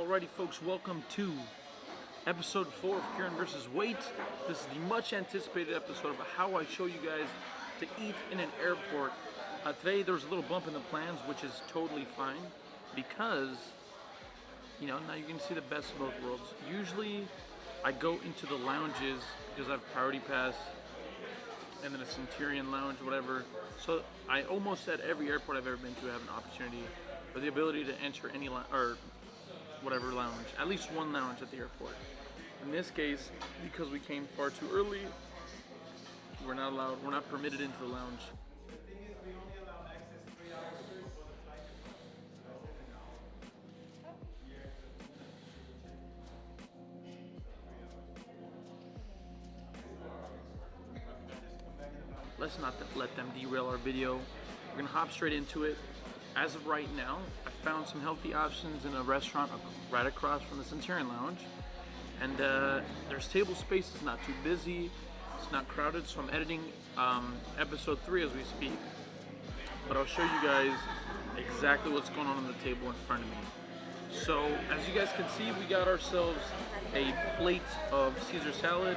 Alrighty folks, welcome to episode 4 of Kiran vs. Weight. This is the much anticipated episode of how I show you guys to eat in an airport. Today there was a little bump in the plans, which is totally fine because, now you can see the best of both worlds. Usually I go into the lounges because I have priority pass and then a Centurion lounge, whatever. So I almost at every airport I've ever been to have an opportunity or the ability to enter any whatever lounge, at least one lounge at the airport. In this case, because we came far too early, we're not permitted into the lounge. Let's not let them derail our video. We're gonna hop straight into it. As of right now, I found some healthy options in a restaurant right across from the Centurion Lounge. And there's table space, it's not too busy, it's not crowded, so I'm editing episode 3 as we speak. But I'll show you guys exactly what's going on the table in front of me. So, as you guys can see, we got ourselves a plate of Caesar salad.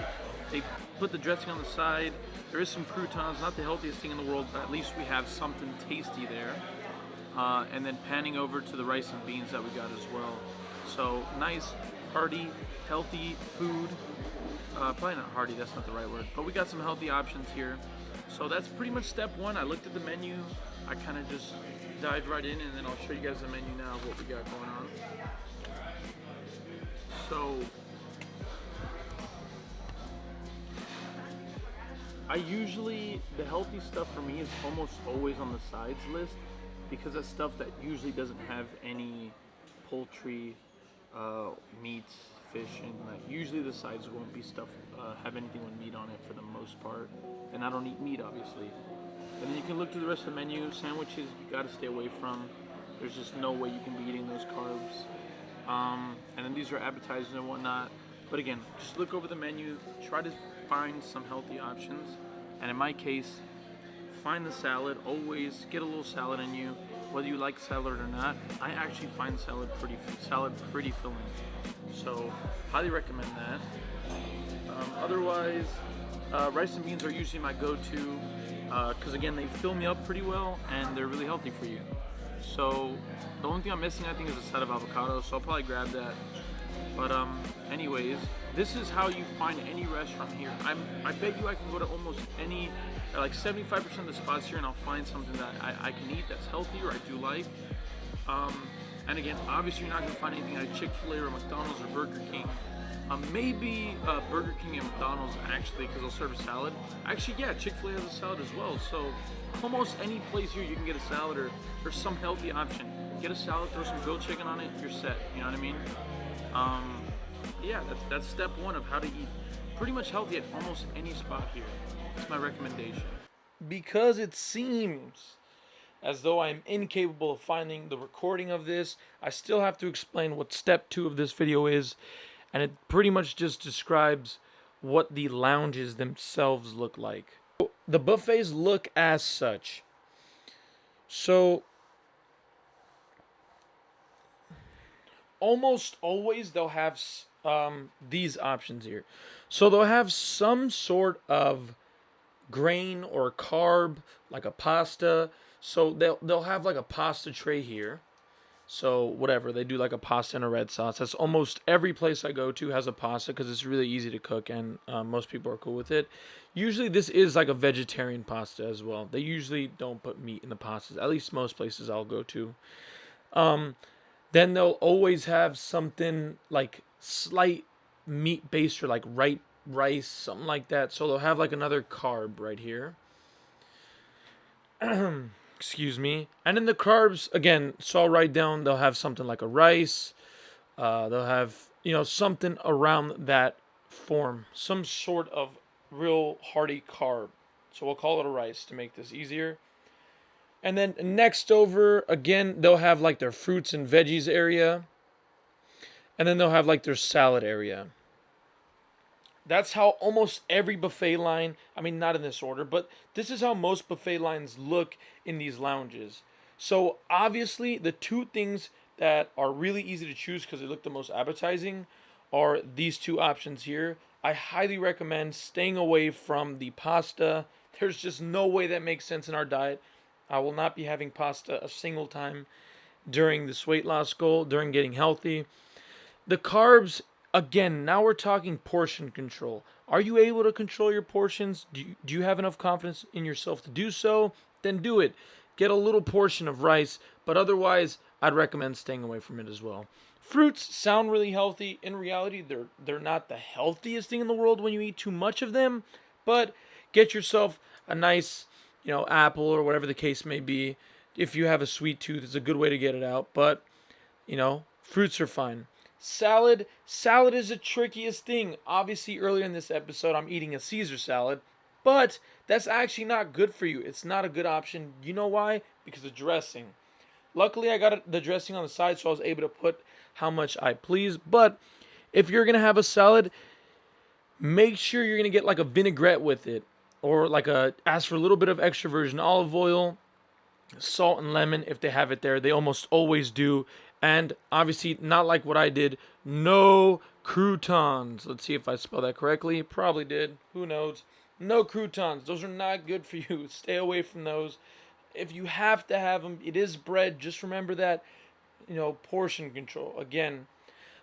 They put the dressing on the side. There is some croutons, not the healthiest thing in the world, but at least we have something tasty there. And then panning over to the rice and beans that we got as well. So nice, hearty, healthy food. Probably not hearty, that's not the right word, but we got some healthy options here. So that's pretty much step 1. I looked at the menu, I kind of just dived right in, and then I'll show you guys the menu now of what we got going on. So the healthy stuff for me is almost always on the sides list, because that's stuff that usually doesn't have any poultry, meats, fish, and usually the sides won't be stuff have anything with meat on it for the most part. And I don't eat meat, obviously. And then you can look through the rest of the menu. Sandwiches you got to stay away from. There's just no way you can be eating those carbs. And then these are appetizers and whatnot. But again, just look over the menu. Try to find some healthy options. And in my case, find the salad. Always get a little salad in you, whether you like salad or not. I actually find salad pretty filling, so highly recommend that. Otherwise, rice and beans are usually my go-to because again, they fill me up pretty well and they're really healthy for you. So the only thing I'm missing, I think, is a side of avocado, so I'll probably grab that. But anyways, this is how you find any restaurant here. I bet you I can go to almost any, like 75% of the spots here, and I'll find something that I can eat that's healthy or I do like. And again, obviously you're not going to find anything like Chick-fil-A or McDonald's or Burger King. Maybe Burger King and McDonald's, actually, because they'll serve a salad. Actually, yeah, Chick-fil-A has a salad as well. So almost any place here you can get a salad or some healthy option. Get a salad, throw some grilled chicken on it, you're set. You know what I mean? Yeah, that's step 1 of how to eat pretty much healthy at almost any spot here. That's my recommendation. Because it seems as though I'm incapable of finding the recording of this, I still have to explain what step 2 of this video is, and it pretty much just describes what the lounges themselves look like. The buffets look as such. So almost always they'll have these options here. So they'll have some sort of grain or carb, like a pasta. So they'll have like a pasta tray here. So whatever, they do like a pasta and a red sauce. That's almost every place I go to has a pasta because it's really easy to cook and most people are cool with it. Usually this is like a vegetarian pasta as well. They usually don't put meat in the pastas, at least most places I'll go to. Then they'll always have something like slight meat based or like rice, something like that. So they'll have like another carb right here. Excuse me. And then the carbs, again, so I'll write down, they'll have something like a rice. They'll have, something around that form. Some sort of real hearty carb. So we'll call it a rice to make this easier. And then next over, again, they'll have like their fruits and veggies area. And then they'll have like their salad area. That's how almost every buffet line, I mean, not in this order, but this is how most buffet lines look in these lounges. So obviously the two things that are really easy to choose because they look the most appetizing are these two options here. I highly recommend staying away from the pasta. There's just no way that makes sense in our diet. I will not be having pasta a single time during this weight loss goal, during getting healthy. The carbs, again, now we're talking portion control. Are you able to control your portions? Do you have enough confidence in yourself to do so? Then do it. Get a little portion of rice, but otherwise, I'd recommend staying away from it as well. Fruits sound really healthy. In reality, they're not the healthiest thing in the world when you eat too much of them, but get yourself a nice, apple or whatever the case may be. If you have a sweet tooth, it's a good way to get it out, but, fruits are fine. Salad is the trickiest thing. Obviously, earlier in this episode, I'm eating a Caesar salad, but that's actually not good for you. It's not a good option. You know why? Because of dressing. Luckily, I got the dressing on the side, so I was able to put how much I please. But if you're going to have a salad, make sure you're going to get like a vinaigrette with it. Or ask for a little bit of extra virgin olive oil, salt and lemon if they have it there. They almost always do. And obviously, not like what I did, no croutons. Let's see if I spell that correctly. Probably did. Who knows? No croutons. Those are not good for you. Stay away from those. If you have to have them, it is bread. Just remember that, portion control. Again,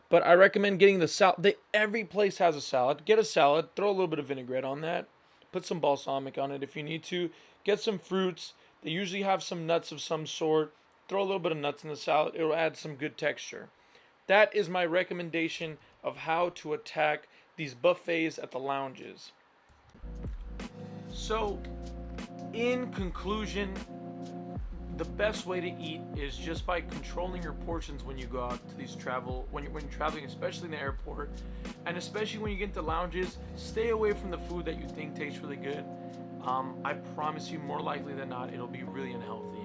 but I recommend getting the salad. Every place has a salad. Get a salad. Throw a little bit of vinaigrette on that. Put some balsamic on it if you need to. Get some fruits. They usually have some nuts of some sort. Throw a little bit of nuts in the salad. It will add some good texture. That is my recommendation of how to attack these buffets at the lounges. So, in conclusion, the best way to eat is just by controlling your portions when you go out to these when you're traveling, especially in the airport, and especially when you get into lounges. Stay away from the food that you think tastes really good. I promise you, more likely than not, it'll be really unhealthy.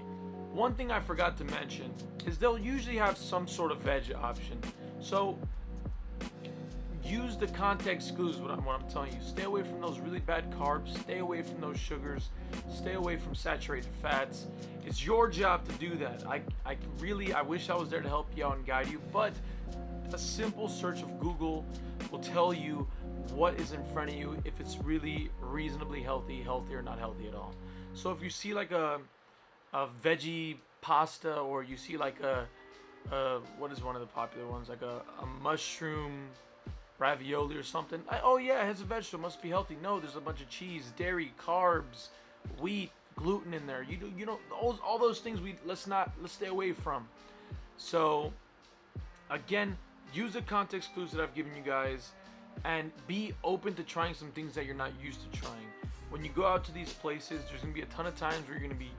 One thing I forgot to mention is they'll usually have some sort of veg option. So use the context clues, what I'm telling you. Stay away from those really bad carbs. Stay away from those sugars. Stay away from saturated fats. It's your job to do that. I wish I was there to help you out and guide you, but a simple search of Google will tell you what is in front of you, if it's really reasonably healthy or not healthy at all. So if you see like a veggie pasta, or you see like what is one of the popular ones, like a mushroom ravioli or something. It has a vegetable, must be healthy. No, there's a bunch of cheese, dairy, carbs, wheat, gluten in there. All those things let's stay away from. So again, use the context clues that I've given you guys, and be open to trying some things that you're not used to trying. When you go out to these places, there's gonna be a ton of times where you're gonna be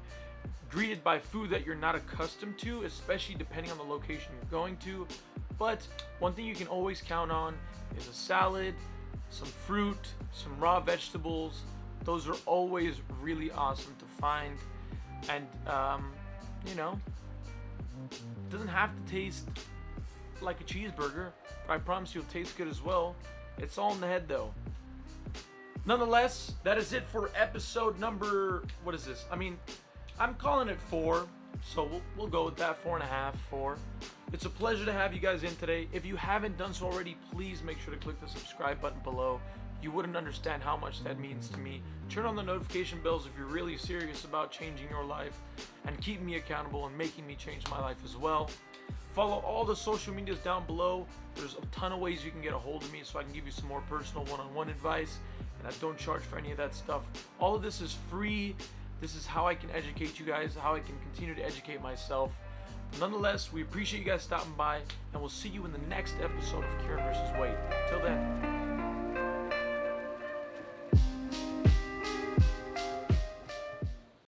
greeted by food that you're not accustomed to, especially depending on the location you're going to. But one thing you can always count on is a salad, some fruit, some raw vegetables. Those are always really awesome to find. And it doesn't have to taste like a cheeseburger, but I promise you it'll taste good as well. It's all in the head though. Nonetheless, that is it for episode number, what is this? I'm calling it 4, so we'll go with that, 4.5, 4. It's a pleasure to have you guys in today. If you haven't done so already, please make sure to click the subscribe button below. You wouldn't understand how much that means to me. Turn on the notification bells if you're really serious about changing your life and keeping me accountable and making me change my life as well. Follow all the social medias down below. There's a ton of ways you can get a hold of me so I can give you some more personal one-on-one advice, and I don't charge for any of that stuff. All of this is free. This is how I can educate you guys, how I can continue to educate myself. Nonetheless, we appreciate you guys stopping by, and we'll see you in the next episode of Kiran vs. Weight. Till then.